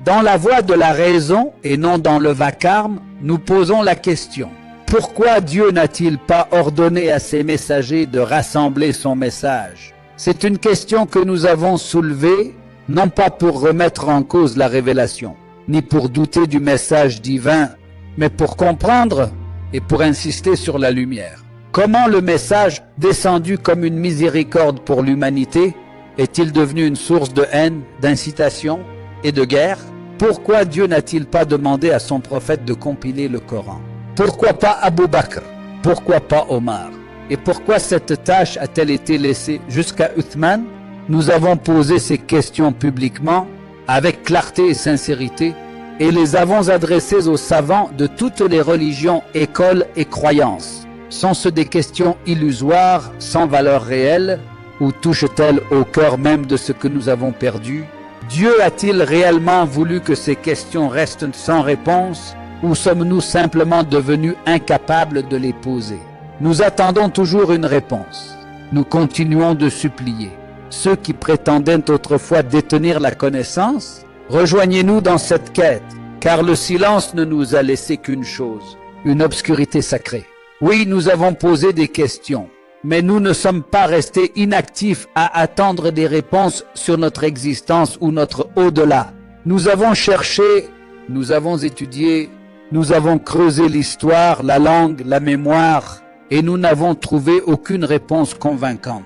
Dans la voie de la raison et non dans le vacarme, nous posons la question. Pourquoi Dieu n'a-t-il pas ordonné à ses messagers de rassembler son message? C'est une question que nous avons soulevée, non pas pour remettre en cause la révélation, ni pour douter du message divin, mais pour comprendre et pour insister sur la lumière. Comment le message, descendu comme une miséricorde pour l'humanité, est-il devenu une source de haine, d'incitation et de guerre? Pourquoi Dieu n'a-t-il pas demandé à son prophète de compiler le Coran? Pourquoi pas Abu Bakr? Pourquoi pas Omar? Et pourquoi cette tâche a-t-elle été laissée jusqu'à Uthman? Nous avons posé ces questions publiquement, avec clarté et sincérité, et les avons adressées aux savants de toutes les religions, écoles et croyances. Sont-ce des questions illusoires, sans valeur réelle, ou touchent-elles au cœur même de ce que nous avons perdu? Dieu a-t-il réellement voulu que ces questions restent sans réponse, ou sommes-nous simplement devenus incapables de les poser? Nous attendons toujours une réponse. Nous continuons de supplier. Ceux qui prétendaient autrefois détenir la connaissance, rejoignez-nous dans cette quête, car le silence ne nous a laissé qu'une chose, une obscurité sacrée. Oui, nous avons posé des questions, mais nous ne sommes pas restés inactifs à attendre des réponses sur notre existence ou notre au-delà. Nous avons cherché, nous avons étudié, nous avons creusé l'histoire, la langue, la mémoire, et nous n'avons trouvé aucune réponse convaincante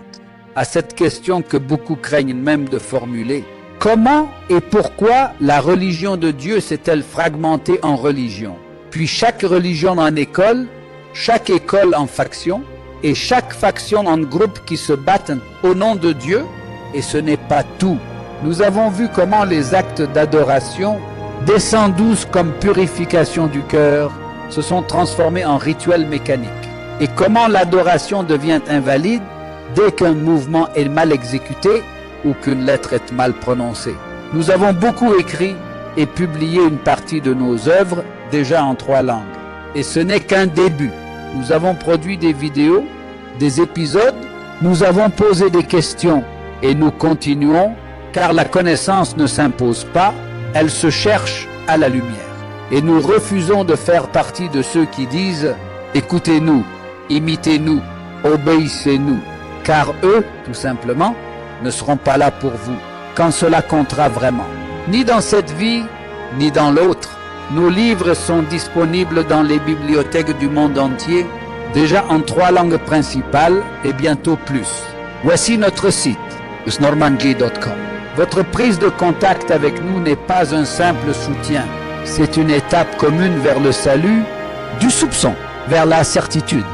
à cette question que beaucoup craignent même de formuler. Comment et pourquoi la religion de Dieu s'est-elle fragmentée en religions? Puis chaque religion en école, chaque école en faction, et chaque faction en groupe qui se battent au nom de Dieu, et ce n'est pas tout. Nous avons vu comment les actes d'adoration, descendus douces comme purification du cœur, se sont transformés en rituels mécaniques, et comment l'adoration devient invalide dès qu'un mouvement est mal exécuté ou qu'une lettre est mal prononcée. Nous avons beaucoup écrit et publié une partie de nos œuvres déjà en 3 langues. Et ce n'est qu'un début. Nous avons produit des vidéos, des épisodes, nous avons posé des questions et nous continuons car la connaissance ne s'impose pas, elle se cherche à la lumière. Et nous refusons de faire partie de ceux qui disent « Écoutez-nous, imitez-nous, obéissez-nous », car eux, tout simplement, ne seront pas là pour vous quand cela comptera vraiment. Ni dans cette vie, ni dans l'autre. Nos livres sont disponibles dans les bibliothèques du monde entier, déjà en 3 langues principales et bientôt plus. Voici notre site, usnormanji.com. Votre prise de contact avec nous n'est pas un simple soutien, c'est une étape commune vers le salut, du soupçon vers la certitude.